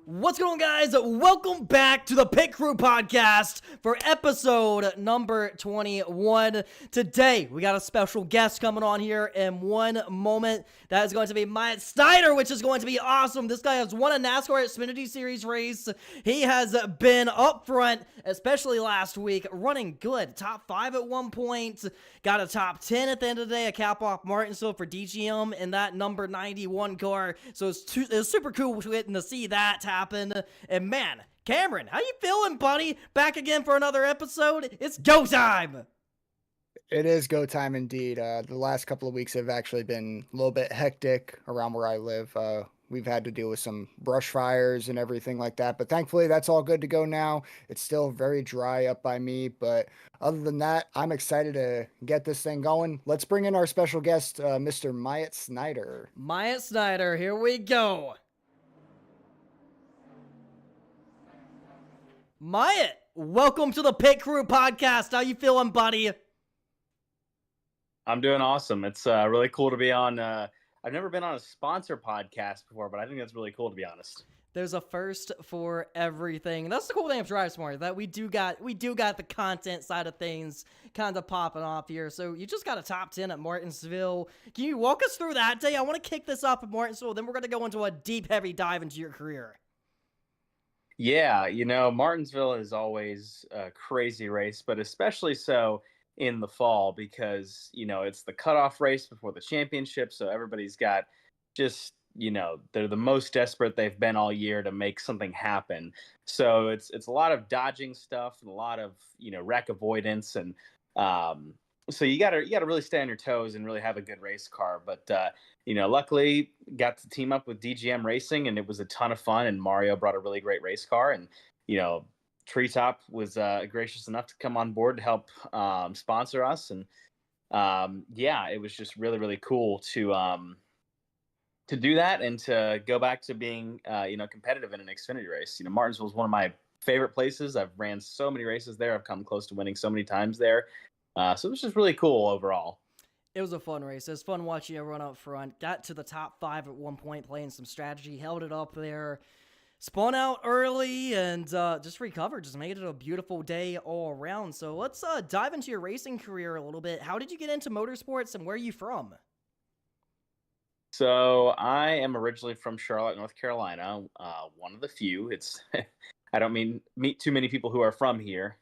What's going on, guys? Welcome back to the Pit Crew podcast for episode number 21. Today, we got a special guest coming on here in one moment. That is going to be Myatt Snider, which is going to be awesome. This guy has won a Nascar Xfinity Series race. He has been up front, especially last week, running good. Top 5 at one point. Got a top 10 at the end of the day, a cap off Martinsville for DGM in that number 91 car. So it's super cool to see that happen. And man, Cameron, how you feeling, buddy? Back again for another episode? It's go time! It is go time indeed. The last couple of weeks have actually been a little bit hectic around where I live. We've had to deal with some brush fires and everything like that, but thankfully that's all good to go now. It's still very dry up by me, but other than that, I'm excited to get this thing going. Let's bring in our special guest, Mr. Myatt Snider. Myatt Snider, here we go. Myatt, welcome to the Pit Crew podcast. How you feeling, buddy? I'm doing awesome. It's really cool to be on. I've never been on a sponsor podcast before, but I think that's really cool, to be honest. There's a first for everything. That's the cool thing of Drive Smart, that we do got the content side of things kind of popping off here. So you just got a top 10 at Martinsville. Can you walk us through that day? I want to kick this off at Martinsville, then we're going to go into a deep, heavy dive into your career. Yeah, Martinsville is always a crazy race, but especially so in the fall because, it's the cutoff race before the championship. So everybody's got just, they're the most desperate they've been all year to make something happen. So it's a lot of dodging stuff and a lot of, wreck avoidance. And so you gotta really stay on your toes and really have a good race car. But, luckily got to team up with DGM Racing and it was a ton of fun. And Mario brought a really great race car and, Treetop was gracious enough to come on board to help sponsor us, and it was just really, really cool to do that and to go back to being competitive in an Xfinity race. Martinsville is one of my favorite places. I've ran so many races there. I've come close to winning so many times there. So it was just really cool overall. It was a fun race. It was fun watching everyone up front. Got to the top 5 at one point, playing some strategy, held it up there. Spun out early and just recovered. Just made it a beautiful day all around. So let's dive into your racing career a little bit. How did you get into motorsports and where are you from? So I am originally from Charlotte, North Carolina. One of the few. I don't meet too many people who are from here.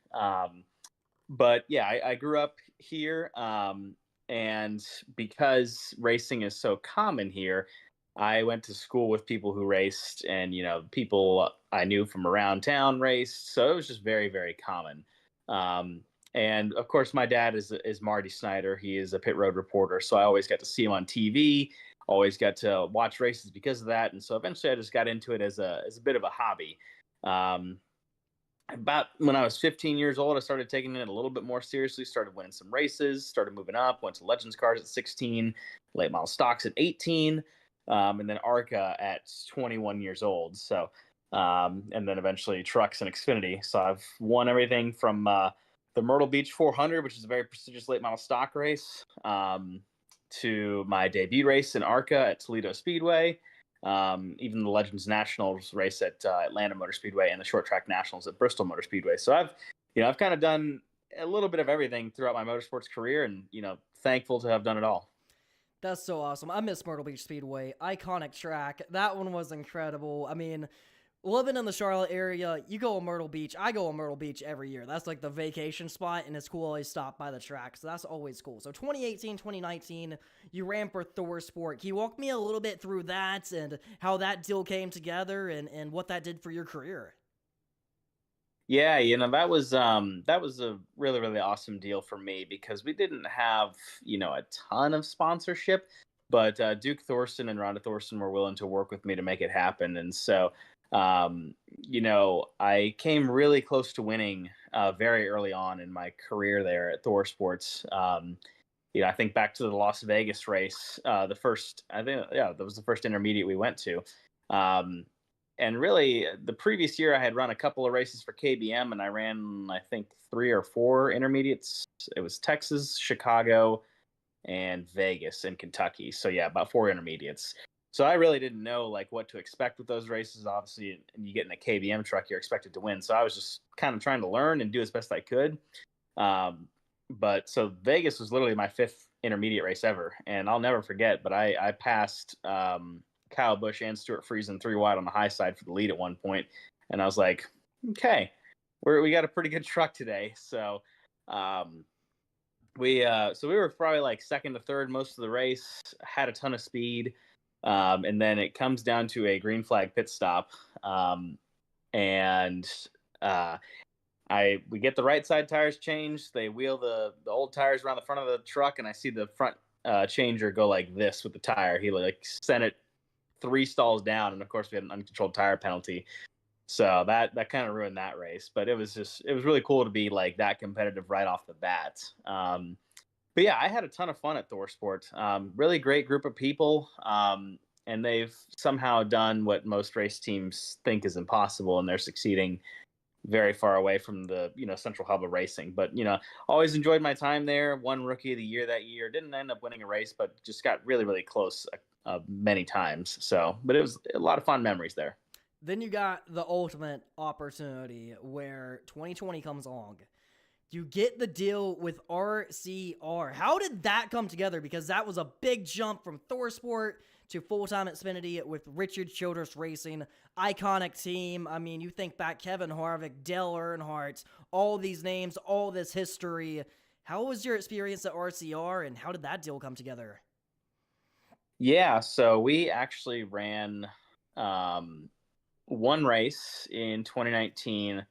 But yeah, I grew up here. And because racing is so common here, I went to school with people who raced and, people I knew from around town raced. So it was just very, very common. And of course, my dad is Marty Snider. He is a pit road reporter. So I always got to see him on TV, always got to watch races because of that. And so eventually I just got into it as a bit of a hobby. About when I was 15 years old, I started taking it a little bit more seriously, started winning some races, started moving up, went to Legends cars at 16, late model stocks at 18. And then ARCA at 21 years old. So, and then eventually trucks and Xfinity. So I've won everything from the Myrtle Beach 400, which is a very prestigious late model stock race, to my debut race in ARCA at Toledo Speedway, even the Legends Nationals race at Atlanta Motor Speedway and the Short Track Nationals at Bristol Motor Speedway. So I've kind of done a little bit of everything throughout my motorsports career and, thankful to have done it all. That's so awesome. I miss Myrtle Beach Speedway. Iconic track. That one was incredible. I mean, living in the Charlotte area, you go to Myrtle Beach. I go to Myrtle Beach every year. That's like the vacation spot, and it's cool to always stop by the track. So that's always cool. So 2018, 2019, you ran for Thor Sport. Can you walk me a little bit through that and how that deal came together and what that did for your career? Yeah, that was a really, really awesome deal for me because we didn't have, a ton of sponsorship, but Duke Thorson and Rhonda Thorson were willing to work with me to make it happen. And so, I came really close to winning very early on in my career there at Thor Sports. I think back to the Las Vegas race, that was the first intermediate we went to. And really, the previous year, I had run a couple of races for KBM, and I ran, I think, 3 or 4 intermediates. It was Texas, Chicago, and Vegas and Kentucky. So, yeah, about 4 intermediates. So I really didn't know like what to expect with those races. Obviously, and you get in a KBM truck, you're expected to win. So I was just kind of trying to learn and do as best I could. Um, but so Vegas was literally my 5th intermediate race ever, and I'll never forget. But I passed Kyle Busch and Stuart Friesen 3 wide on the high side for the lead at one point, and I was like, okay, we got a pretty good truck today. So we were probably like second to third most of the race, had a ton of speed. And then it comes down to a green flag pit stop. And we get the right side tires changed. They wheel the old tires around the front of the truck, and I see the front changer go like this with the tire. He like sent it 3 stalls down, and of course we had an uncontrolled tire penalty. So that kind of ruined that race. But it was really cool to be like that competitive right off the bat. But yeah, I had a ton of fun at ThorSport. Really great group of people. And they've somehow done what most race teams think is impossible, and they're succeeding very far away from the central hub of racing. But always enjoyed my time there. Won Rookie of the Year that year. Didn't end up winning a race, but just got really, really close many times. So, but it was a lot of fun memories there. Then you got the ultimate opportunity where 2020 comes along. You get the deal with RCR. How did that come together? Because that was a big jump from ThorSport to full-time at Xfinity with Richard Childress Racing. Iconic team. I mean, you think back Kevin Harvick, Dale Earnhardt, all these names, all this history. How was your experience at RCR, and how did that deal come together? Yeah, so we actually ran one race in 2019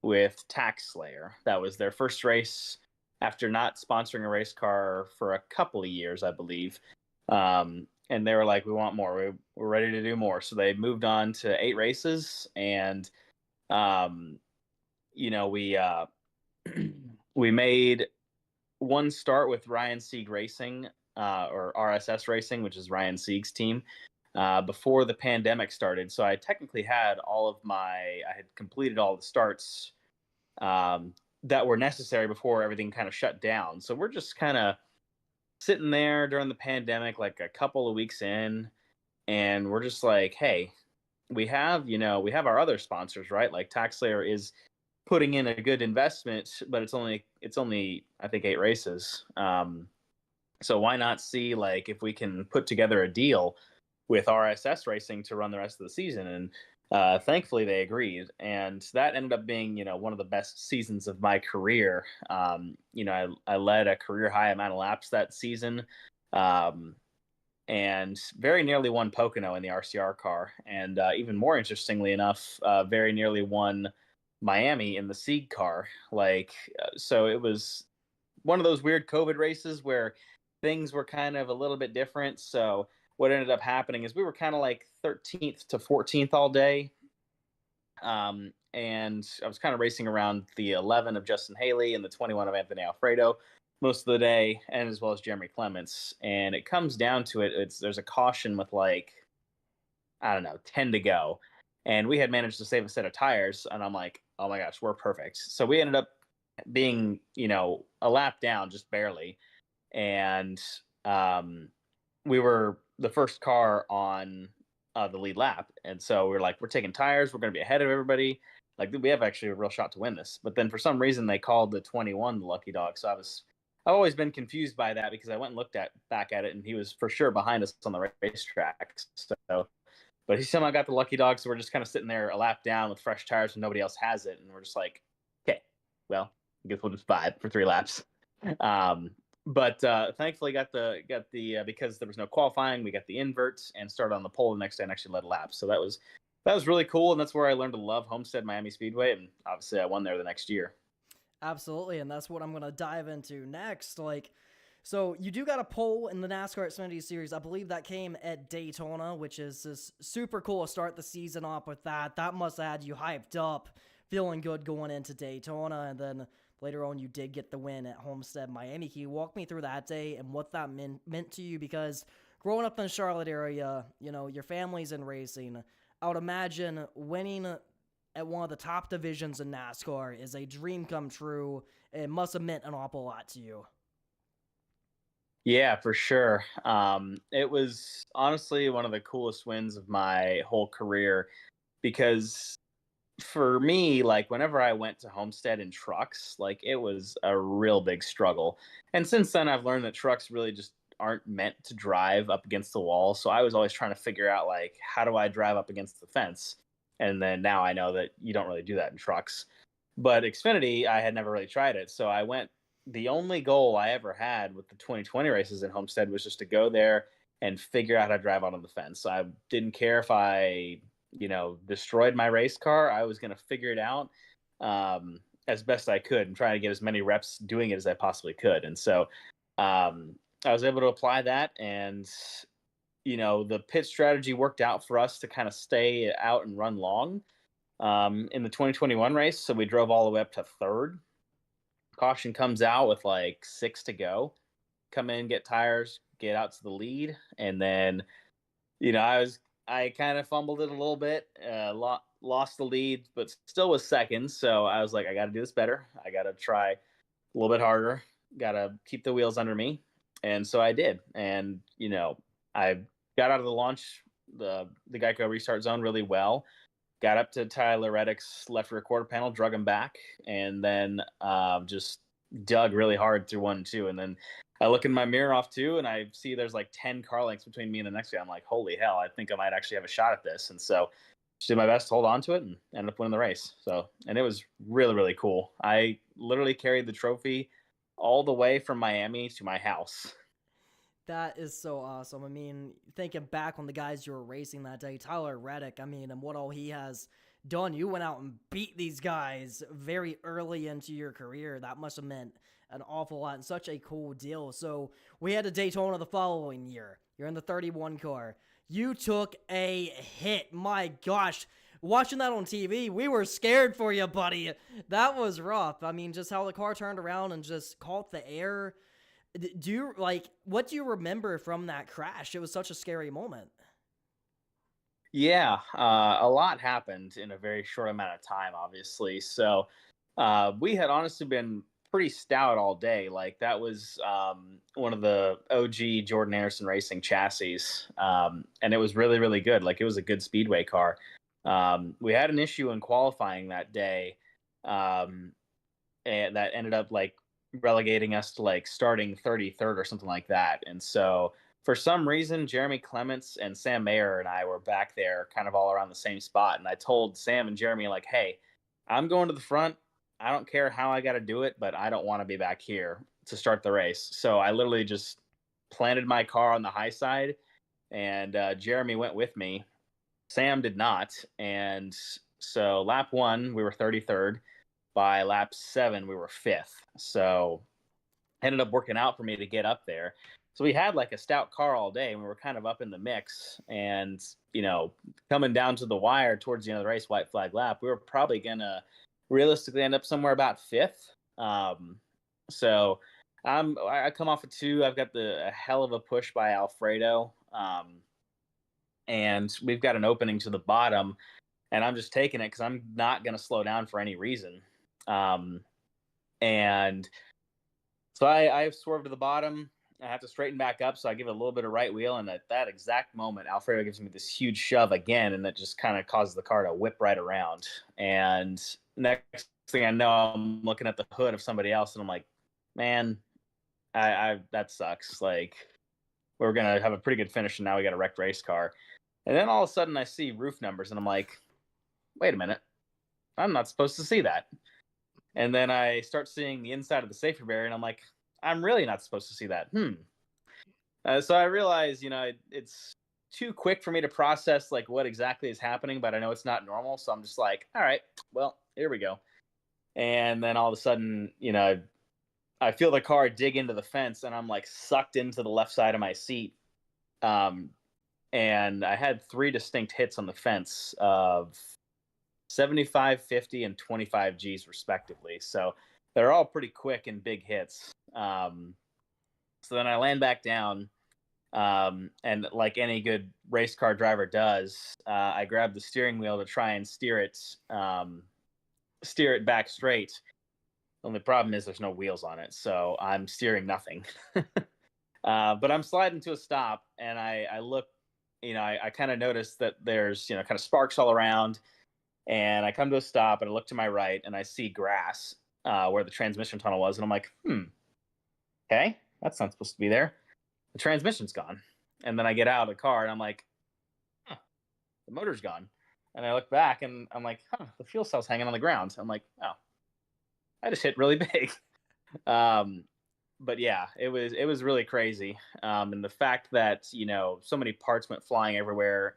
with Tax Slayer. That was their first race after not sponsoring a race car for a couple of years, I believe. And they were like, we want more. We're ready to do more. So they moved on to 8 races. And, we made one start with Ryan Sieg Racing, or RSS Racing, which is Ryan Sieg's team, before the pandemic started. So I technically had I had completed all the starts that were necessary before everything kind of shut down. So we're just kind of sitting there during the pandemic, like a couple of weeks in, and we're just like, hey, we have our other sponsors, right? Like TaxSlayer is putting in a good investment, but it's only I think 8 races. So why not see like if we can put together a deal with RSS Racing to run the rest of the season? And thankfully they agreed, and that ended up being one of the best seasons of my career. I led a career high amount of laps that season, and very nearly won Pocono in the RCR car, and even more interestingly enough, very nearly won Miami in the Sieg car. So it was one of those weird COVID races where things were kind of a little bit different. So what ended up happening is we were kind of like 13th to 14th all day. And I was kind of racing around the 11 of Justin Haley and the 21 of Anthony Alfredo most of the day, and as well as Jeremy Clements. And it comes down to there's a caution with 10 to go. And we had managed to save a set of tires, and I'm like, oh my gosh, we're perfect. So we ended up being, a lap down just barely. And we were the first car on the lead lap. And so we're like, we're taking tires. We're going to be ahead of everybody. Like, we have actually a real shot to win this. But then for some reason, they called the 21 the lucky dog. So I've always been confused by that, because I went and looked back at it, and he was for sure behind us on the racetrack. But he somehow got the lucky dog. So we're just kind of sitting there a lap down with fresh tires and nobody else has it. And we're just like, okay, well, I guess we'll just buy it for 3 laps. But thankfully got the because there was no qualifying, we got the inverts and started on the pole the next day and actually led a lap. So that was really cool, and that's where I learned to love Homestead Miami Speedway, and obviously I won there the next year. Absolutely, and that's what I'm gonna dive into next. So you do got a pole in the NASCAR Xfinity Series. I believe that came at Daytona, which is just super cool to start the season off with that. That must have had you hyped up, feeling good going into Daytona, and then later on, you did get the win at Homestead Miami. Can you walk me through that day and what that meant to you? Because growing up in the Charlotte area, your family's in racing. I would imagine winning at one of the top divisions in NASCAR is a dream come true. It must have meant an awful lot to you. Yeah, for sure. It was honestly one of the coolest wins of my whole career because for me, like whenever I went to Homestead in trucks, like it was a real big struggle. And since then, I've learned that trucks really just aren't meant to drive up against the wall. So I was always trying to figure out like how do I drive up against the fence? And then now I know that you don't really do that in trucks. But Xfinity, I had never really tried it. So I went, the only goal I ever had with the 2020 races in Homestead was just to go there and figure out how to drive onto the fence. So I didn't care if I, destroyed my race car. I was going to figure it out as best I could and try to get as many reps doing it as I possibly could. And so I was able to apply that. And, the pit strategy worked out for us to kind of stay out and run long in the 2021 race. So we drove all the way up to third. Caution comes out with like 6 to go. Come in, get tires, get out to the lead, and then I kind of fumbled it a little bit, lost the lead, but still was second. So I was like, I got to do this better. I got to try a little bit harder. Got to keep the wheels under me, and so I did. And I got out of the launch, the Geico restart zone really well. Got up to Tyler Reddick's left rear quarter panel, drug him back, and then just dug really hard through 1 and 2. And then I look in my mirror off 2, and I see there's like 10 car lengths between me and the next guy. I'm like, holy hell, I think I might actually have a shot at this. And so just did my best to hold on to it and ended up winning the race. So, and it was really, really cool. I literally carried the trophy all the way from Miami to my house. That is so awesome. I mean, thinking back on the guys you were racing that day, Tyler Reddick, I mean, and what all he has done, you went out and beat these guys very early into your career. That must have meant an awful lot and such a cool deal. So we had a Daytona the following year. You're in the 31 car. You took a hit. My gosh. Watching that on TV, we were scared for you, buddy. That was rough. I mean, just how the car turned around and just caught the air. What do you remember from that crash? It was such a scary moment. Yeah, a lot happened in a very short amount of time, obviously. So we had honestly been pretty stout all day. Like that was one of the OG Jordan Anderson Racing chassis, and it was really, really good. Like it was a good speedway car. We had an issue in qualifying that day, and that ended up like relegating us to like starting 33rd or something like that. And so for some reason, Jeremy Clements and Sam Mayer and I were back there kind of all around the same spot. And I told Sam and Jeremy, like, hey, I'm going to the front. I don't care how I got to do it, but I don't want to be back here to start the race. So I literally just planted my car on the high side, and Jeremy went with me. Sam did not. And so lap 1, we were 33rd. By lap 7, we were 5th. So ended up working out for me to get up there. So we had like a stout car all day, and we were kind of up in the mix. And, coming down to the wire towards the end of the race, white flag lap, we were probably going to realistically end up somewhere about 5th. So I come off of 2. I've got a hell of a push by Alfredo. And we've got an opening to the bottom, and I'm just taking it because I'm not going to slow down for any reason. And so I swerved to the bottom. I have to straighten back up, so I give it a little bit of right wheel, and at that exact moment, Alfredo gives me this huge shove again, and that just kind of causes the car to whip right around. And next thing I know, I'm looking at the hood of somebody else, and I'm like, man, I that sucks. Like, we're gonna have a pretty good finish, and now we got a wrecked race car. And then all of a sudden, I see roof numbers, and I'm like, wait a minute, I'm not supposed to see that. And then I start seeing the inside of the safety barrier, and I'm like, I'm really not supposed to see that. So I realize, it's too quick for me to process like what exactly is happening, but I know it's not normal. So I'm just like, all right, well, here we go. And then all of a sudden, I feel the car dig into the fence, and I'm like sucked into the left side of my seat. And I had 3 distinct hits on the fence of 75, 50, and 25 Gs respectively. So they're all pretty quick and big hits. So then I land back down, and like any good race car driver does, I grab the steering wheel to try and steer it back straight. The only problem is there's no wheels on it, so I'm steering nothing. But I'm sliding to a stop, and I look, I kind of notice that there's, kind of sparks all around, and I come to a stop, and I look to my right, and I see grass where the transmission tunnel was, and I'm like, okay, that's not supposed to be there. The transmission's gone. And then I get out of the car, and I'm like, huh, the motor's gone. And I look back, and I'm like, the fuel cell's hanging on the ground. I'm like, oh, I just hit really big. But yeah, it was really crazy. And the fact that so many parts went flying everywhere.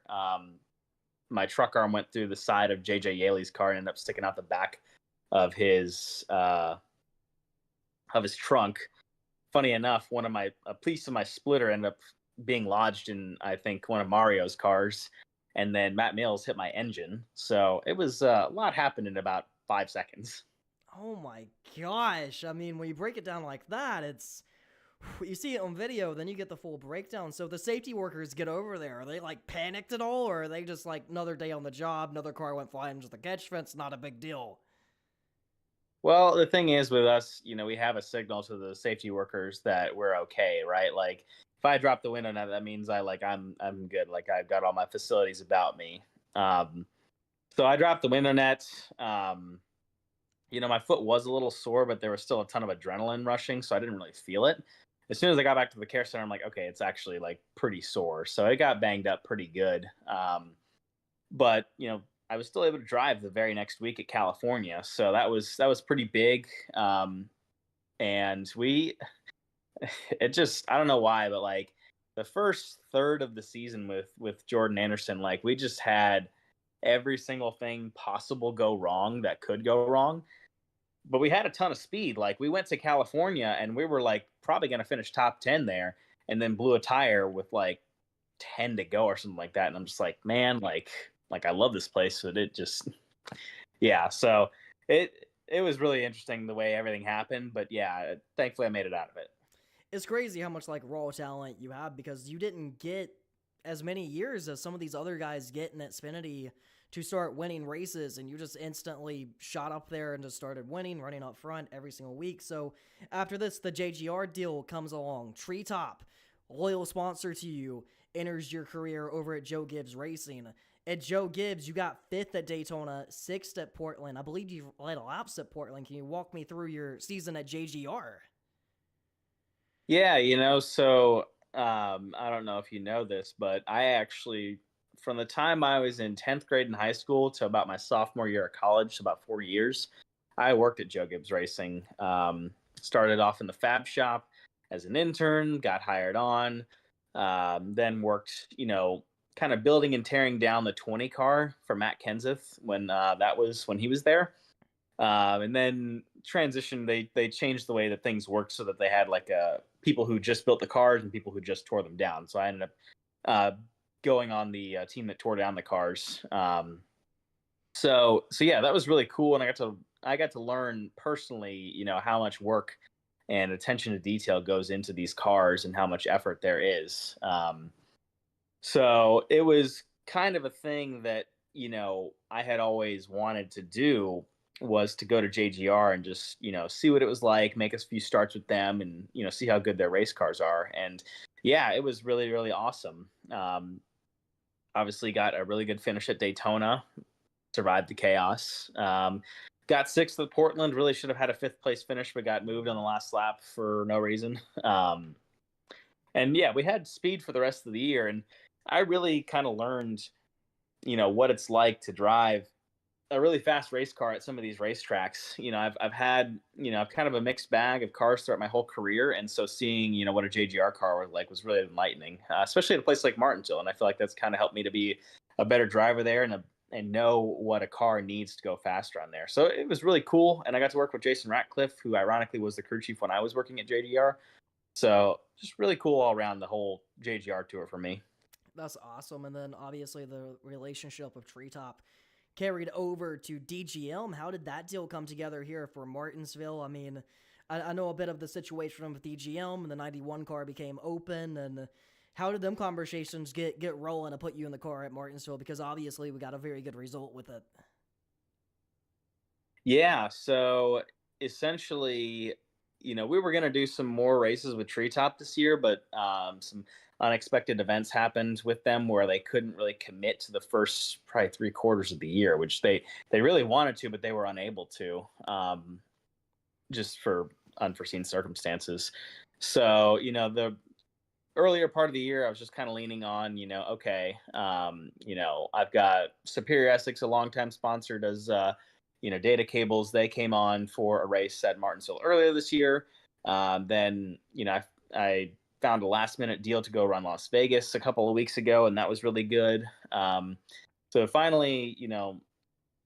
My truck arm went through the side of JJ Yaley's car and ended up sticking out the back of his trunk. Funny enough, a piece of my splitter ended up being lodged in, I think, one of Mario's cars, and then Matt Mills hit my engine. So it was a lot happened in about 5 seconds. Oh my gosh. I mean, when you break it down like that, you see it on video, then you get the full breakdown. So the safety workers get over there. Are they like panicked at all, or are they just like another day on the job, another car went flying into the catch fence, not a big deal? Well, the thing is with us, we have a signal to the safety workers that we're okay, right? Like if I drop the window net, that means I'm good. Like I've got all my facilities about me. So I dropped the window net. My foot was a little sore, but there was still a ton of adrenaline rushing, so I didn't really feel it. As soon as I got back to the care center, I'm like, okay, it's actually like pretty sore. So it got banged up pretty good. But I was still able to drive the very next week at California, so that was pretty big. And I don't know why, but like the first third of the season with Jordan Anderson, like we just had every single thing possible go wrong that could go wrong. But we had a ton of speed. Like we went to California and we were like probably going to finish top 10 there, and then blew a tire with like 10 to go or something like that. And I'm just like, man, like I love this place, but it just, yeah. So it was really interesting the way everything happened, but yeah, thankfully I made it out of it. It's crazy how much like raw talent you have, because you didn't get as many years as some of these other guys get in Xfinity to start winning races, and you just instantly shot up there and just started winning, running up front every single week. So after this, the JGR deal comes along. Treetop, loyal sponsor to you, enters your career over at Joe Gibbs Racing. At Joe Gibbs, you got 5th at Daytona, 6th at Portland. I believe you led laps at Portland. Can you walk me through your season at JGR? Yeah, so I don't know if you know this, but I actually, from the time I was in 10th grade in high school to about my sophomore year of college, so about 4 years, I worked at Joe Gibbs Racing. Started off in the fab shop as an intern, got hired on, then worked, kind of building and tearing down the 20 car for Matt Kenseth when he was there. And then transitioned, they changed the way that things worked so that they had like people who just built the cars and people who just tore them down. So I ended up going on the team that tore down the cars. So yeah, that was really cool, and I got to learn personally, how much work and attention to detail goes into these cars and how much effort there is. So it was kind of a thing that I had always wanted to do, was to go to JGR and just see what it was like, make a few starts with them, and see how good their race cars are. And yeah, it was really, really awesome. Obviously got a really good finish at Daytona, survived the chaos. Got 6th at Portland, really should have had a 5th place finish, but got moved on the last lap for no reason. And yeah, we had speed for the rest of the year, and I really kind of learned what it's like to drive a really fast race car at some of these racetracks. I've had kind of a mixed bag of cars throughout my whole career, and so seeing what a JGR car was like was really enlightening, especially at a place like Martinsville. And I feel like that's kind of helped me to be a better driver there, and know what a car needs to go faster on there. So it was really cool, and I got to work with Jason Ratcliffe, who ironically was the crew chief when I was working at JGR. So just really cool all around, the whole JGR tour for me. That's awesome. And then obviously the relationship of Treetop carried over to DGM. How did that deal come together here for Martinsville? I mean, I know a bit of the situation with DGM, and the 91 car became open, and how did them conversations get rolling to put you in the car at Martinsville? Because obviously we got a very good result with it. Yeah, so essentially we were going to do some more races with Treetop this year, but some unexpected events happened with them where they couldn't really commit to the first probably 3/4 of the year, which they really wanted to, but they were unable to, just for unforeseen circumstances. So, the earlier part of the year, I was just kind of leaning on, okay, I've got Superior Essex, a longtime sponsor, does, data cables. They came on for a race at Martinsville earlier this year. Then, I found a last minute deal to go run Las Vegas a couple of weeks ago, and that was really good. So finally,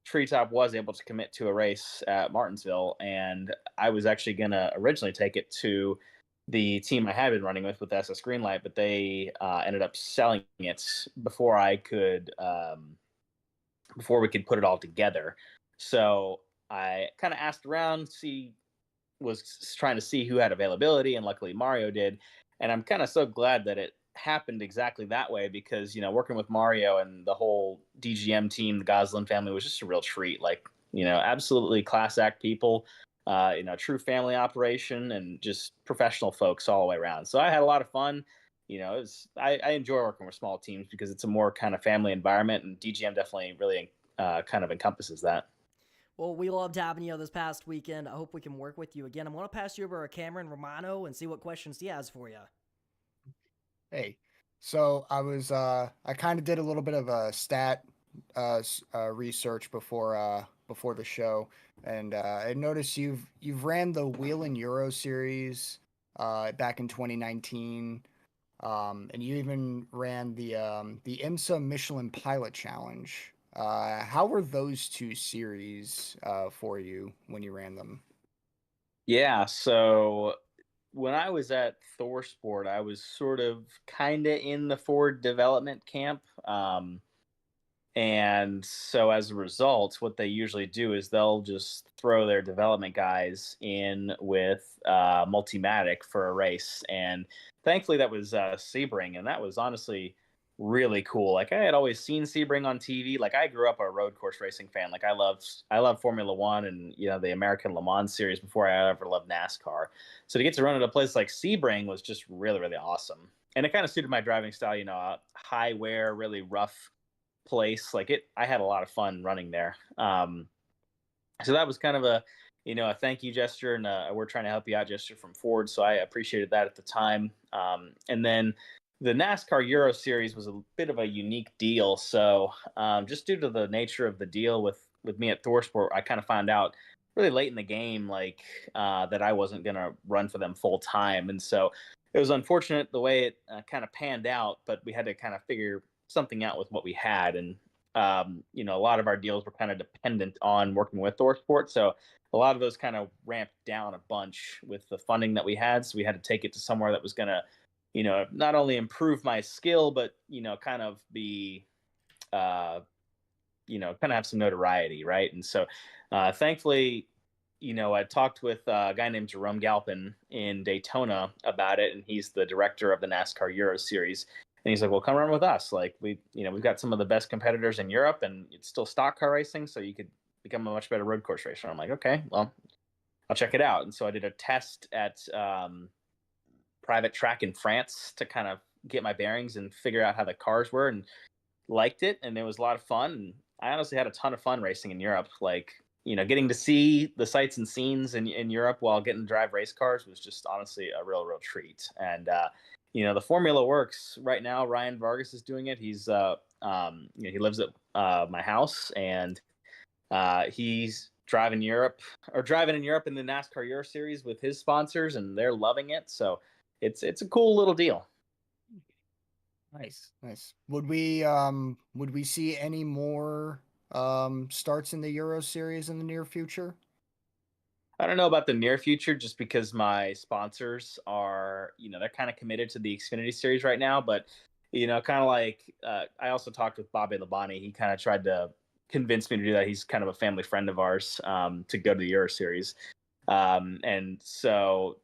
Treetop was able to commit to a race at Martinsville, and I was actually going to originally take it to the team I had been running with SS Greenlight, but they ended up selling it before before we could put it all together. So I kind of asked around, was trying to see who had availability, and luckily Mario did. And I'm kind of so glad that it happened exactly that way, because, working with Mario and the whole DGM team, the Goslin family, was just a real treat. Like, absolutely class act people, true family operation, and just professional folks all the way around. So I had a lot of fun. I enjoy working with small teams because it's a more kind of family environment, and DGM definitely really kind of encompasses that. Well, we loved having you this past weekend. I hope we can work with you again. I'm going to pass you over to Cameron Romano and see what questions he has for you. Hey, so I kind of did a little bit of a stat research before the show, and I noticed you've ran the Whelen Euro Series back in 2019, and you even ran the IMSA Michelin Pilot Challenge. How were those two series for you when you ran them? Yeah, so when I was at ThorSport, I was sort of kind of in the Ford development camp. And so as a result, what they usually do is they'll just throw their development guys in with Multimatic for a race. And thankfully that was Sebring, and that was honestly really cool. Like, I had always seen Sebring on TV. Like, I grew up a road course racing fan. Like, I love Formula One and the American Le Mans series before I ever loved NASCAR. So to get to run at a place like Sebring was just really, really awesome. And it kind of suited my driving style, a high wear, really rough place. I had a lot of fun running there. So that was kind of a thank you gesture, and we're trying to help you out gesture from Ford. So I appreciated that at the time. And then the NASCAR Euro Series was a bit of a unique deal. So just due to the nature of the deal with me at ThorSport, I kind of found out really late in the game, that I wasn't going to run for them full time. And so it was unfortunate the way it kind of panned out, but we had to kind of figure something out with what we had. And a lot of our deals were kind of dependent on working with ThorSport, so a lot of those kind of ramped down a bunch with the funding that we had. So we had to take it to somewhere that was going to not only improve my skill, but kind of be kind of have some notoriety, right? And so thankfully, I talked with a guy named Jerome Galpin in Daytona about it, and he's the director of the NASCAR Euro Series. And he's like, well, come run with us. Like, we've got some of the best competitors in Europe, and it's still stock car racing, so you could become a much better road course racer. I'm like, okay, well, I'll check it out. And so I did a test at private track in France to kind of get my bearings and figure out how the cars were, and liked it. And it was a lot of fun. And I honestly had a ton of fun racing in Europe. Like, getting to see the sights and scenes in Europe while getting to drive race cars was just honestly a real treat. And, the formula works right now. Ryan Vargas is doing it. He's, he lives at my house, and he's driving in Europe in the NASCAR Euro Series with his sponsors, and they're loving it. So it's a cool little deal. Nice. Would we see any more starts in the Euro Series in the near future? I don't know about the near future, just because my sponsors are, they're kind of committed to the Xfinity Series right now. But, kind of like, I also talked with Bobby Labonte. He kind of tried to convince me to do that. He's kind of a family friend of ours, to go to the Euro Series. And so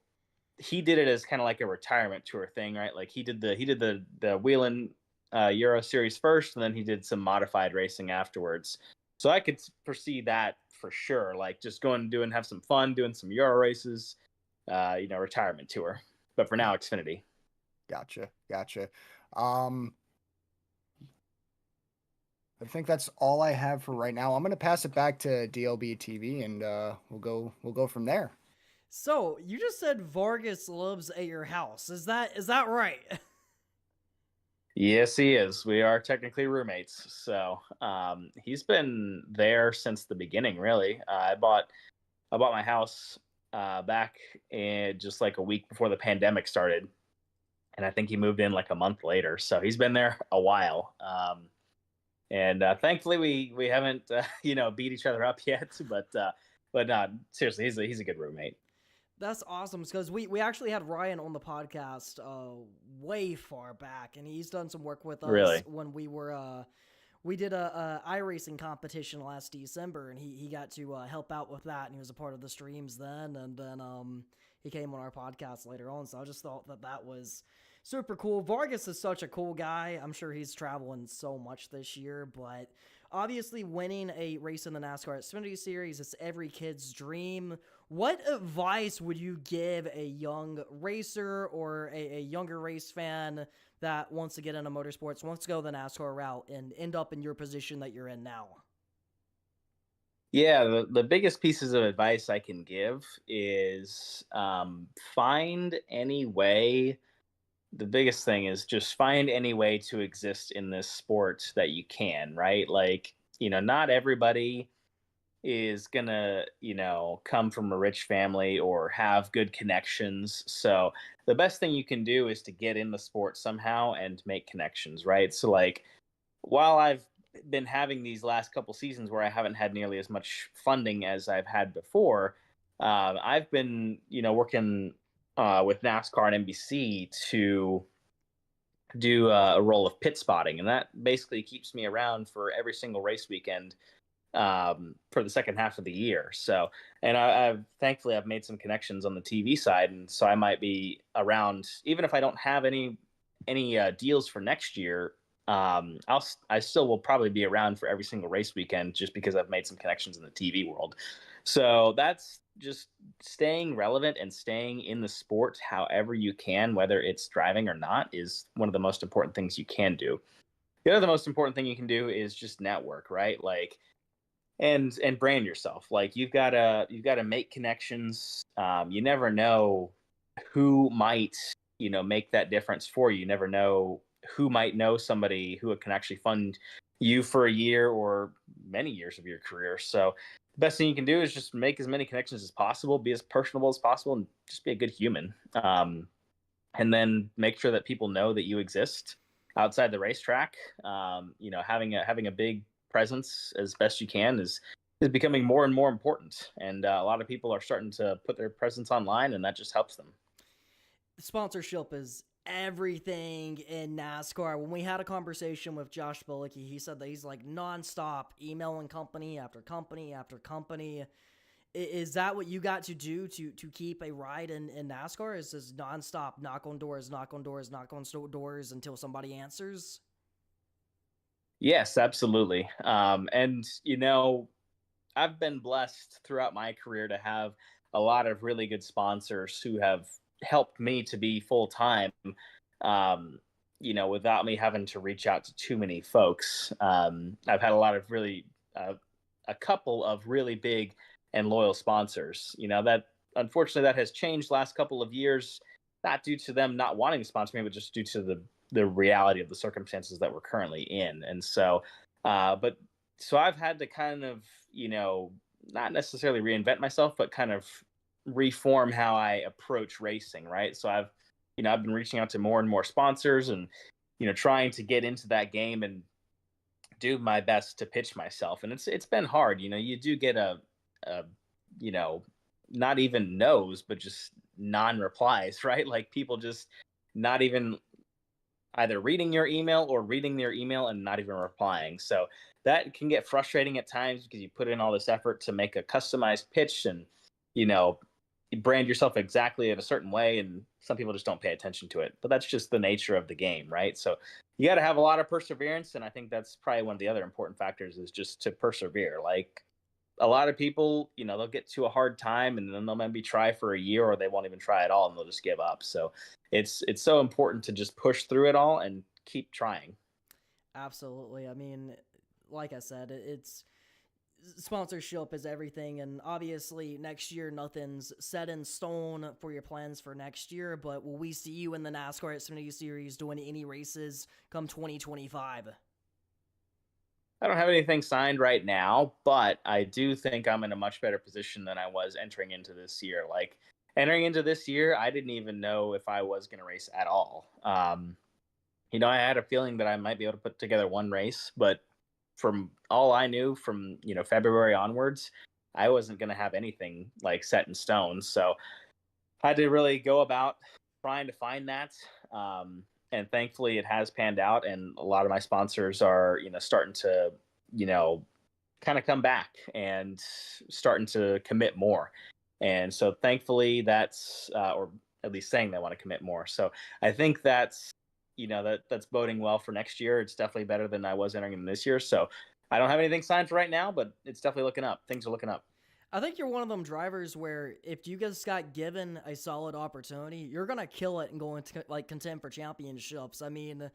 he did it as kind of like a retirement tour thing, right? Like, he did the Whelen Euro Series first, and then he did some modified racing afterwards. So I could foresee that for sure, like just have some fun, doing some Euro races, retirement tour. But for now, Xfinity. Gotcha. I think that's all I have for right now. I'm gonna pass it back to DLBTV, and we'll go from there. So you just said Vargas lives at your house. Is that right? Yes, he is. We are technically roommates. So he's been there since the beginning, really. I bought my house back in just like a week before the pandemic started. And I think he moved in like a month later. So he's been there a while. And thankfully we haven't, beat each other up yet. But seriously, he's a good roommate. That's awesome because we actually had Ryan on the podcast way far back, and he's done some work with us Really? when we did a iRacing competition last December, and he got to help out with that, and he was a part of the streams then, and then he came on our podcast later on. So I just thought that was super cool. Vargas is such a cool guy. I'm sure he's traveling so much this year, but obviously winning a race in the NASCAR Xfinity Series is every kid's dream. What advice would you give a young racer or a younger race fan that wants to get into motorsports, wants to go the NASCAR route and end up in your position that you're in now? Yeah, the biggest pieces of advice I can give is find any way. The biggest thing is just find any way to exist in this sport that you can, right? Like, not everybody is gonna, come from a rich family or have good connections. So the best thing you can do is to get in the sport somehow and make connections, right? So like, while I've been having these last couple seasons where I haven't had nearly as much funding as I've had before, I've been, working with NASCAR and NBC to do a role of pit spotting, and that basically keeps me around for every single race weekend for the second half of the year. So, and I've thankfully I've made some connections on the TV side, and so I might be around even if I don't have any deals for next year. I still will probably be around for every single race weekend just because I've made some connections in the TV world. So that's just staying relevant and staying in the sport however you can, whether it's driving or not, is one of the most important things you can do. The other most important thing you can do is just network, right? Like, and brand yourself. Like you've got to make connections. You never know who might make that difference for you. You never know who might know somebody who can actually fund you for a year or many years of your career. So the best thing you can do is just make as many connections as possible, be as personable as possible, and just be a good human. And then make sure that people know that you exist outside the racetrack. Having a big presence as best you can is becoming more and more important. And a lot of people are starting to put their presence online, and that just helps them. Sponsorship is everything in NASCAR. When we had a conversation with Josh Bilicki, he said that he's like nonstop emailing company after company after company. Is that what you got to do to keep a ride in NASCAR? Is this nonstop knock on doors until somebody answers? Yes, absolutely. And I've been blessed throughout my career to have a lot of really good sponsors who have helped me to be full time, without me having to reach out to too many folks. I've had a lot of really, a couple of really big and loyal sponsors. That unfortunately that has changed last couple of years, not due to them not wanting to sponsor me, but just due to the reality of the circumstances that we're currently in. And so, so I've had to kind of, not necessarily reinvent myself, but kind of reform how I approach racing. Right. So I've been reaching out to more and more sponsors and, trying to get into that game and do my best to pitch myself. And it's been hard. You do get a not even no's, but just non-replies, right? Like people just not even either reading your email or reading their email and not even replying. So that can get frustrating at times because you put in all this effort to make a customized pitch and, brand yourself exactly in a certain way. And some people just don't pay attention to it, but that's just the nature of the game, right? So you got to have a lot of perseverance. And I think that's probably one of the other important factors is just to persevere. Like a lot of people, they'll get to a hard time and then they'll maybe try for a year, or they won't even try at all and they'll just give up. So it's so important to just push through it all and keep trying. Absolutely. I mean, like I said, it's sponsorship is everything, and obviously next year nothing's set in stone for your plans for next year, but will we see you in the NASCAR Xfinity Series doing any races come 2025? I don't have anything signed right now, but I do think I'm in a much better position than I was entering into this year. Like, entering into this year, I didn't even know if I was going to race at all. I had a feeling that I might be able to put together one race, but from all I knew from, February onwards, I wasn't going to have anything like set in stone. So I had to really go about trying to find that. And thankfully it has panned out, and a lot of my sponsors are, starting to, kind of come back and starting to commit more. And so thankfully that's, or at least saying they want to commit more. So I think that's, that's boding well for next year. It's definitely better than I was entering in this year. So I don't have anything signed for right now, but it's definitely looking up. Things are looking up. I think you're one of them drivers where if you just got given a solid opportunity, you're going to kill it and go into contend for championships. I mean,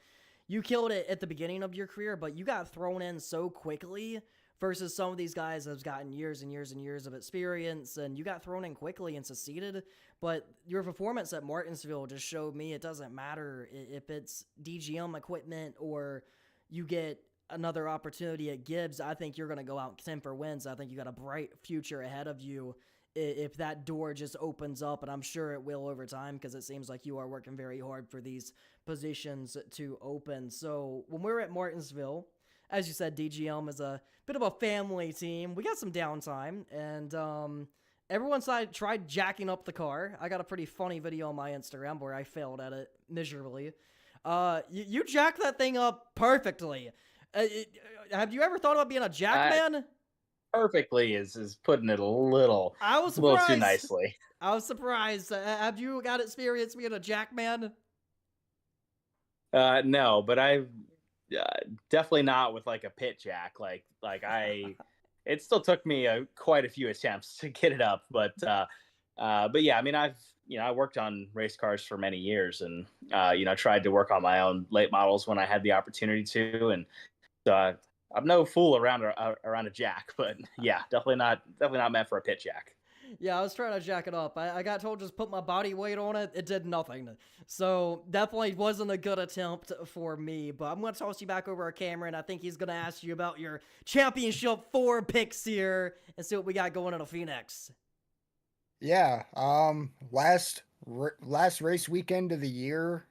you killed it at the beginning of your career, but you got thrown in so quickly versus some of these guys that have gotten years and years and years of experience, and you got thrown in quickly and succeeded. But your performance at Martinsville just showed me it doesn't matter if it's DGM equipment or you get another opportunity at Gibbs. I think you're going to go out and contend for wins. I think you got a bright future ahead of you if that door just opens up, and I'm sure it will over time because it seems like you are working very hard for these positions to open. So when we were at Martinsville, as you said, DGM is a bit of a family team. We got some downtime, and everyone tried jacking up the car. I got a pretty funny video on my Instagram where I failed at it miserably. You jacked that thing up perfectly. Have you ever thought about being a jackman? Perfectly is putting it a little too nicely. I was surprised. Have you got experience being a jackman? No, but I've definitely not with like a pit jack. It still took me quite a few attempts to get it up, but yeah, I mean, I worked on race cars for many years, and tried to work on my own late models when I had the opportunity to, and so I'm no fool around a jack, but yeah, definitely not meant for a pit jack. Yeah, I was trying to jack it up. I got told just put my body weight on it. It did nothing. So definitely wasn't a good attempt for me. But I'm going to toss you back over our camera, and I think he's going to ask you about your Championship 4 picks here and see what we got going in a Phoenix. Yeah. Last race weekend of the year.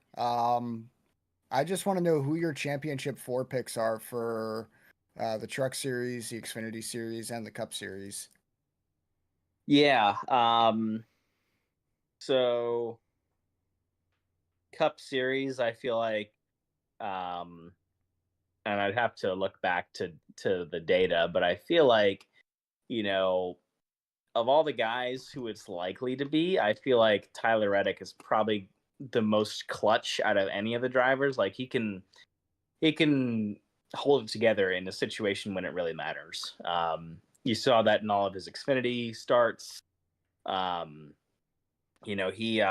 I just want to know who your Championship 4 picks are for the Truck Series, the Xfinity Series, and the Cup Series. Yeah. So Cup Series, I feel like, and I'd have to look back to the data, but I feel like, of all the guys who it's likely to be, I feel like Tyler Reddick is probably the most clutch out of any of the drivers. Like he can hold it together in a situation when it really matters. You saw that in all of his Xfinity starts. He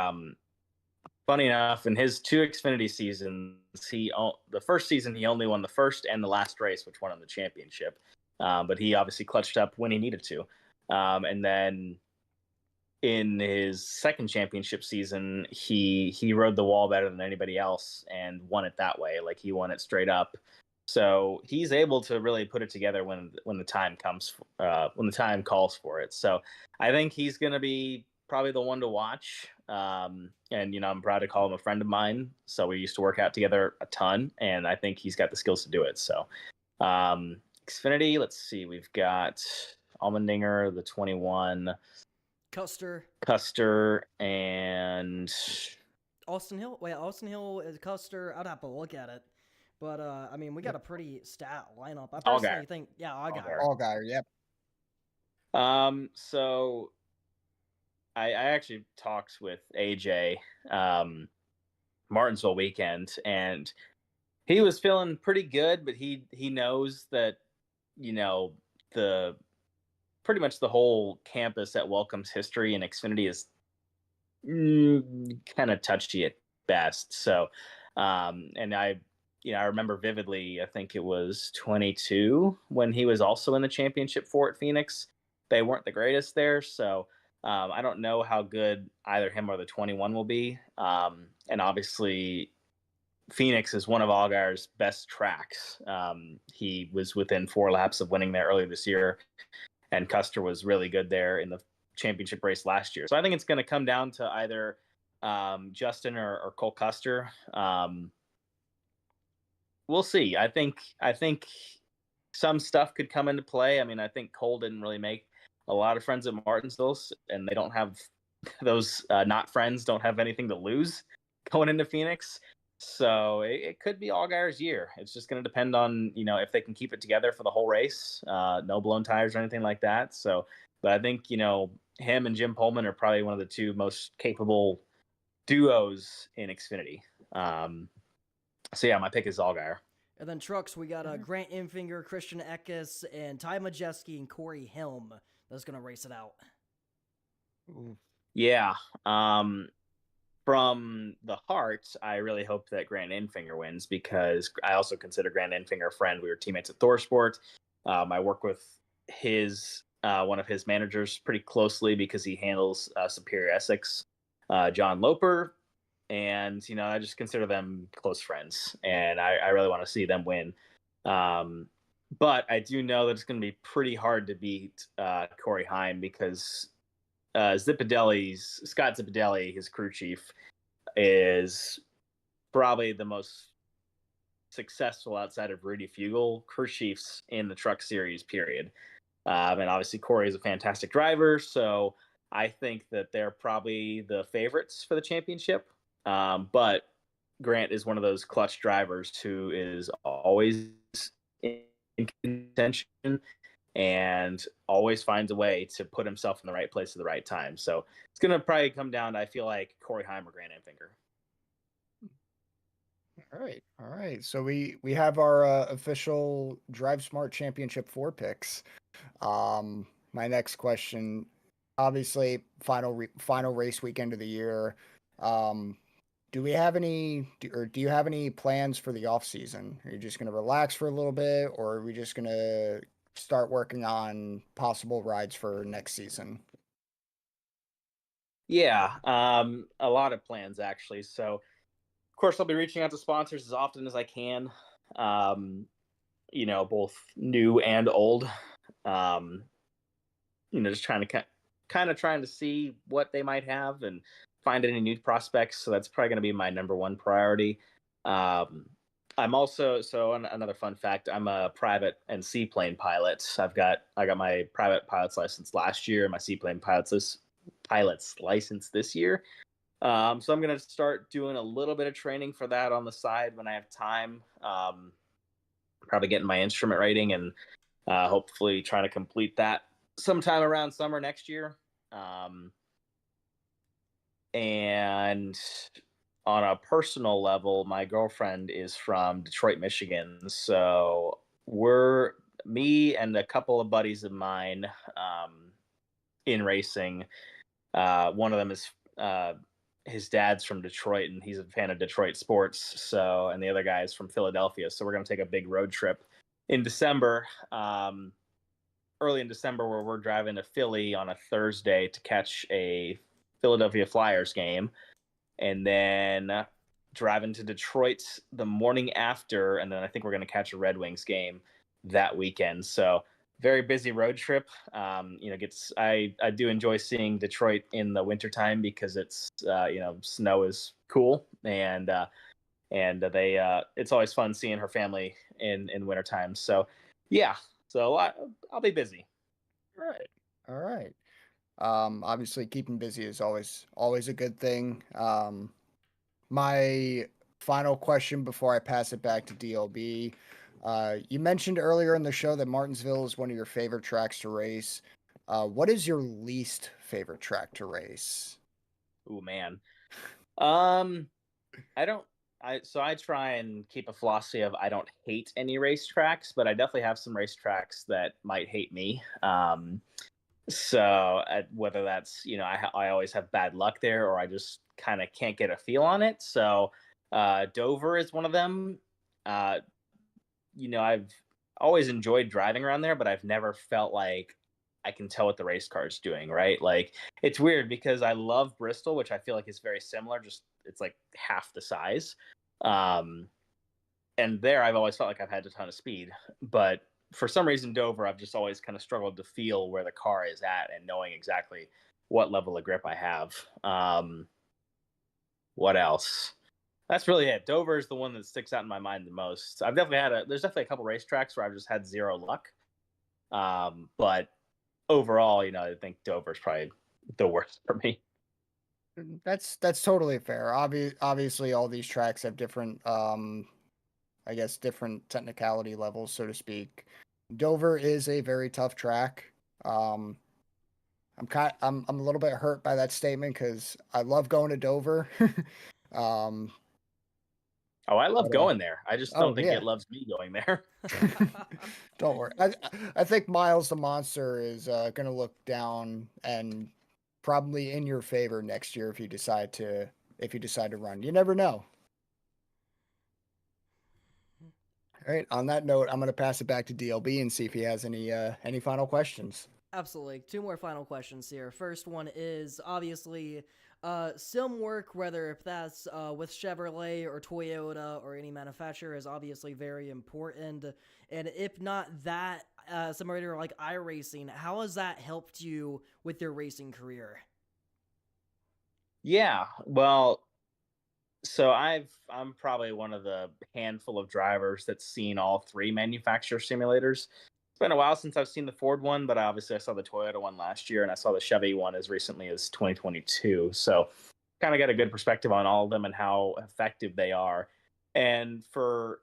funny enough, in his 2 Xfinity seasons, the first season he only won the first and the last race, which won him the championship. But he obviously clutched up when he needed to. And then in his second championship season, he rode the wall better than anybody else and won it that way. Like he won it straight up. So he's able to really put it together when the time comes, when the time calls for it. So I think he's going to be probably the one to watch. And I'm proud to call him a friend of mine. So we used to work out together a ton, and I think he's got the skills to do it. So Xfinity, let's see, we've got Allmendinger, the 21, Custer, and Austin Hill. Wait, Austin Hill is Custer. I'd have to look at it. But, I mean, we got a pretty stat lineup. I personally think, yeah, Allgaier, yep. So I actually talked with AJ Martinsville weekend, and he was feeling pretty good, but he knows that, the pretty much the whole campus at Welcome's history and Xfinity is kind of touchy at best. So, and I remember vividly, I think it was 22 when he was also in the championship for at Phoenix. They weren't the greatest there. So, I don't know how good either him or the 21 will be. And obviously, Phoenix is one of Allgaier's best tracks. He was within 4 laps of winning there earlier this year, and Custer was really good there in the championship race last year. So I think it's going to come down to either Justin or Cole Custer. We'll see. I think some stuff could come into play. I mean, I think Cole didn't really make a lot of friends at Martinsville, and they don't have those not friends don't have anything to lose going into Phoenix. So it could be Allgaier's year. It's just going to depend on, if they can keep it together for the whole race, no blown tires or anything like that. So, but I think, him and Jim Pullman are probably one of the 2 most capable duos in Xfinity. So yeah, my pick is Allgaier. And then trucks, we got Grant Enfinger, Christian Eckes, and Ty Majeski and Corey Helm that's going to race it out. Yeah. From the heart, I really hope that Grant Enfinger wins, because I also consider Grant Enfinger a friend. We were teammates at ThorSport. I work with one of his managers pretty closely because he handles Superior Essex, John Loper. And, I just consider them close friends, and I really want to see them win. But I do know that it's going to be pretty hard to beat Corey Heim, because Scott Zipadelli, his crew chief, is probably the most successful outside of Rudy Fugle crew chiefs in the truck series, period. And obviously Corey is a fantastic driver, so I think that they're probably the favorites for the championship. But Grant is one of those clutch drivers who is always in contention and always finds a way to put himself in the right place at the right time. So it's going to probably come down to, I feel like, Corey Heim or Grant Enfinger. All right. So we have our official Drive Smart Championship 4 picks. My next question, obviously, final race weekend of the year. Do you have any plans for the off season? Are you just going to relax for a little bit, or are we just going to start working on possible rides for next season? Yeah, a lot of plans, actually. So, of course, I'll be reaching out to sponsors as often as I can, both new and old. Just trying to see what they might have and find any new prospects. So that's probably going to be my number 1 priority. I'm also, another fun fact, I'm a private and seaplane pilot. I got my private pilot's license last year, my seaplane pilot's license this year. So I'm going to start doing a little bit of training for that on the side when I have time. Probably getting my instrument rating and hopefully trying to complete that sometime around summer next year. And on a personal level, my girlfriend is from Detroit, Michigan. So me and a couple of buddies of mine in racing. One of them is his dad's from Detroit, and he's a fan of Detroit sports. So, and the other guy is from Philadelphia. So we're going to take a big road trip in December, early in December, where we're driving to Philly on a Thursday to catch a Philadelphia Flyers game, and then driving to Detroit the morning after, and then I think we're going to catch a Red Wings game that weekend. So very busy road trip. I do enjoy seeing Detroit in the wintertime because it's snow is cool, and it's always fun seeing her family in wintertime. So yeah, so I'll be busy. All right. Obviously keeping busy is always a good thing. My final question before I pass it back to DLB. You mentioned earlier in the show that Martinsville is one of your favorite tracks to race. What is your least favorite track to race? Ooh, man. I try and keep a philosophy of I don't hate any racetracks, but I definitely have some racetracks that might hate me. So whether that's, I always have bad luck there, or I just kind of can't get a feel on it. So Dover is one of them. Uh, I've always enjoyed driving around there, but I've never felt like I can tell what the race car is doing, right? Like it's weird because I love Bristol, which I feel like is very similar, just it's like half the size. Um, and there I've always felt like I've had a ton of speed, but for some reason Dover I've just always kind of struggled to feel where the car is at and knowing exactly what level of grip I have. What else? That's really it. Dover is the one that sticks out in my mind the most. There's definitely a couple racetracks where I've just had zero luck. But overall, I think Dover's probably the worst for me. That's totally fair. Obviously, all these tracks have different, I guess, different technicality levels, so to speak. Dover is a very tough track. Um, I'm a little bit hurt by that statement because I love going to Dover. um, Oh, I love but going there. I just don't oh think yeah, it loves me going there. don't worry. I think Miles the Monster is gonna look down and probably in your favor next year if you decide to run. You never know. All right. On that note, I'm going to pass it back to DLB and see if he has any final questions. Absolutely. Two more final questions here. First one is obviously sim work, whether if that's with Chevrolet or Toyota or any manufacturer, is obviously very important. And if not that, simulator like iRacing, how has that helped you with your racing career? Yeah, well, so I'm probably one of the handful of drivers that's seen all three manufacturer simulators. It's been a while since I've seen the Ford one, but obviously I saw the Toyota one last year and I saw the Chevy one as recently as 2022. So kind of got a good perspective on all of them and how effective they are. And for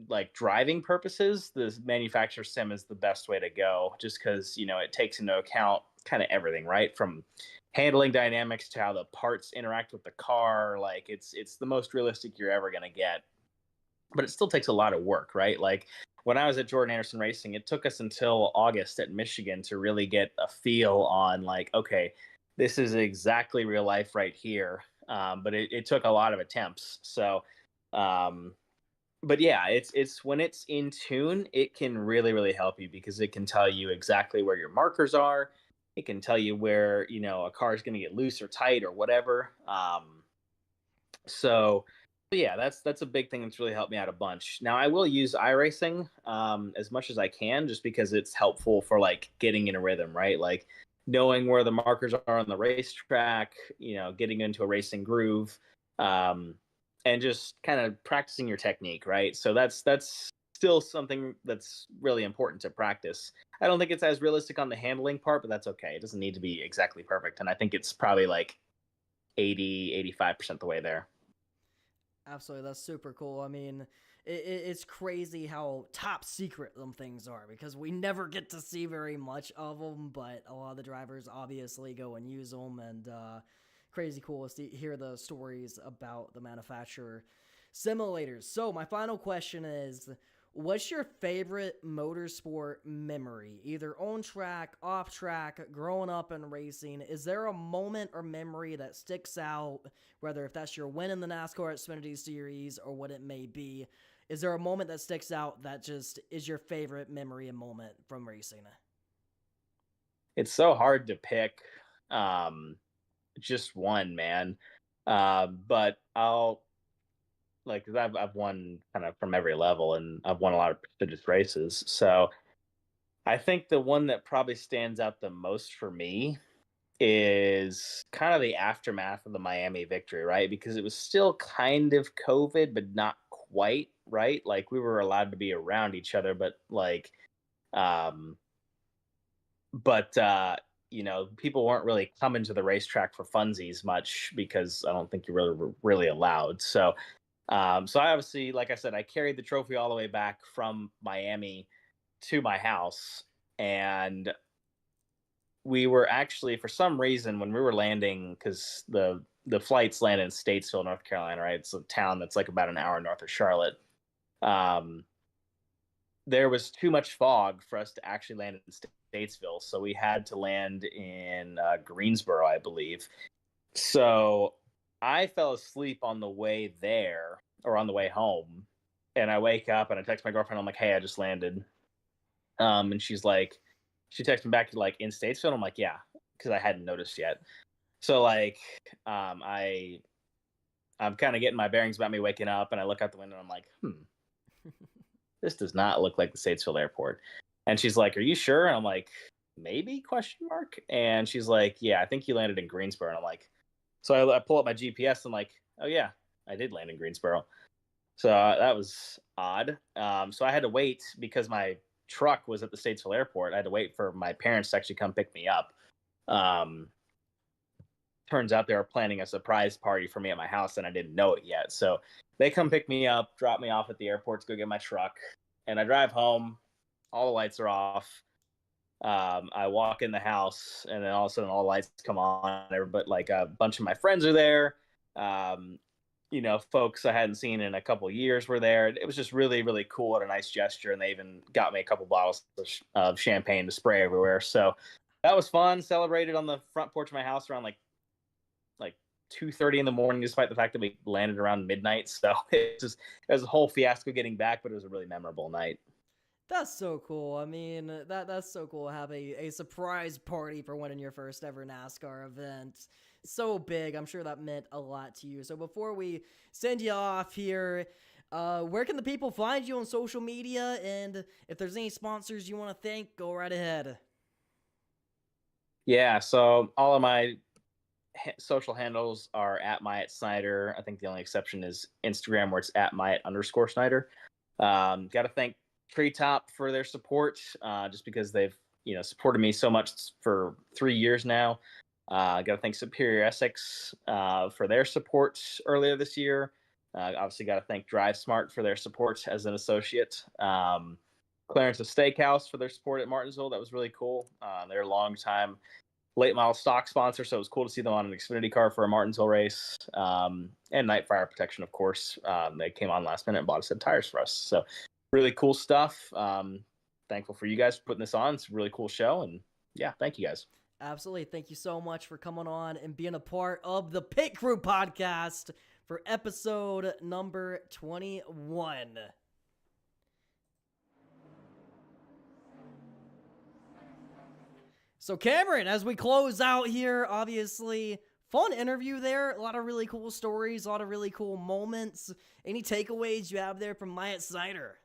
like driving purposes, the manufacturer sim is the best way to go just because, it takes into account kind of everything, right? From handling dynamics to how the parts interact with the car. Like it's the most realistic you're ever going to get, but it still takes a lot of work, right? Like when I was at Jordan Anderson Racing, it took us until August at Michigan to really get a feel on like, okay, this is exactly real life right here. But it took a lot of attempts. So um, but yeah, it's when it's in tune, it can really really help you because it can tell you exactly where your markers are. It can tell you where a car is going to get loose or tight or whatever. So yeah, that's a big thing that's really helped me out a bunch. Now I will use iRacing as much as I can, just because it's helpful for like getting in a rhythm, right? Like knowing where the markers are on the racetrack, getting into a racing groove. Um, and just kind of practicing your technique, right? So that's still something that's really important to practice. I don't think it's as realistic on the handling part, but that's okay. It doesn't need to be exactly perfect. And I think it's probably like 85% the way there. Absolutely, that's super cool. I mean, it's crazy how top secret them things are because we never get to see very much of them, but a lot of the drivers obviously go and use them, and crazy cool to hear the stories about the manufacturer simulators. So my final question is, what's your favorite motorsport memory? Either on track, off track, growing up in racing. Is there a moment or memory that sticks out, whether if that's your win in the NASCAR Xfinity Series or what it may be? Is there a moment that sticks out that just is your favorite memory and moment from racing? It's so hard to pick um, just one, man. But I'll like, 'cause I've won kind of from every level and I've won a lot of prestigious races. So I think the one that probably stands out the most for me is kind of the aftermath of the Miami victory, right? Because it was still kind of COVID, but not quite, right? Like we were allowed to be around each other, but um, but people weren't really coming to the racetrack for funsies much because I don't think you really were really allowed. So I obviously, like I said, I carried the trophy all the way back from Miami to my house, and we were actually, for some reason, when we were landing, because the flights landed in Statesville, North Carolina, right? It's a town that's like about an hour north of Charlotte. Um, there was too much fog for us to actually land in Statesville, so we had to land in Greensboro, I believe. So I fell asleep on the way there or on the way home, and I wake up and I text my girlfriend. I'm like, "Hey, I just landed," and she's like, she texted me back to like in Statesville. I'm like, "Yeah," because I hadn't noticed yet. So like, I'm kind of getting my bearings about me waking up, and I look out the window and I'm like, this does not look like the Statesville airport. And she's like, "Are you sure?" And I'm like, "Maybe?" question mark. And she's like, "Yeah, I think you landed in Greensboro." And I'm like, so I pull up my GPS and like, oh yeah, I did land in Greensboro. So that was odd. So I had to wait because my truck was at the Statesville airport. I had to wait for my parents to actually come pick me up. Turns out they were planning a surprise party for me at my house and I didn't know it yet. So they come pick me up, drop me off at the airport to go get my truck. And I drive home. All the lights are off. I walk in the house and then all of a sudden all the lights come on. But like a bunch of my friends are there. Folks I hadn't seen in a couple of years were there. It was just really, really cool and a nice gesture. And they even got me a couple bottles of champagne to spray everywhere. So that was fun. Celebrated on the front porch of my house around like 2:30 in the morning, despite the fact that we landed around midnight. So it was a whole fiasco getting back, but it was a really memorable night. That's so cool. I mean, that's so cool to have a surprise party for winning your first ever NASCAR event. So big. I'm sure that meant a lot to you. So before we send you off here, where can the people find you on social media? And if there's any sponsors you want to thank, go right ahead. Yeah, so all of my social handles are at Myatt Snider. I think the only exception is Instagram, where it's at Myatt_Snider. Got to thank Treetop for their support, just because they've supported me so much for 3 years now. Got to thank Superior Essex for their support earlier this year. Obviously, got to thank Drive Smart for their support as an associate. Clarence of Steakhouse for their support at Martinsville. That was really cool. They're a long time late model stock sponsor, so it was cool to see them on an Xfinity car for a Martinsville race. And Night Fire Protection, of course. They came on last minute and bought a set of tires for us. So really cool stuff. Thankful for you guys for putting this on. It's a really cool show. And yeah, thank you guys. Absolutely. Thank you so much for coming on and being a part of the Pit Crew podcast for episode number 21. So Cameron, as we close out here, obviously, fun interview there. A lot of really cool stories, a lot of really cool moments. Any takeaways you have there from Myatt Snider?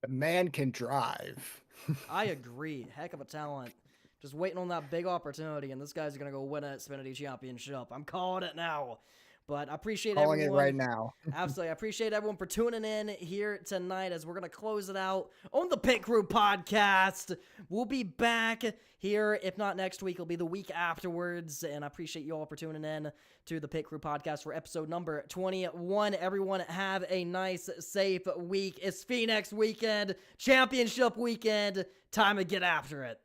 The man can drive. I agree. Heck of a talent. Just waiting on that big opportunity, and this guy's going to go win an Xfinity Championship. I'm calling it now. But I appreciate Calling everyone. it right now. Absolutely. I appreciate everyone for tuning in here tonight as we're going to close it out on the Pit Crew podcast. We'll be back here. If not next week, it'll be the week afterwards. And I appreciate you all for tuning in to the Pit Crew podcast for episode number 21. Everyone have a nice, safe week. It's Phoenix weekend, championship weekend. Time to get after it.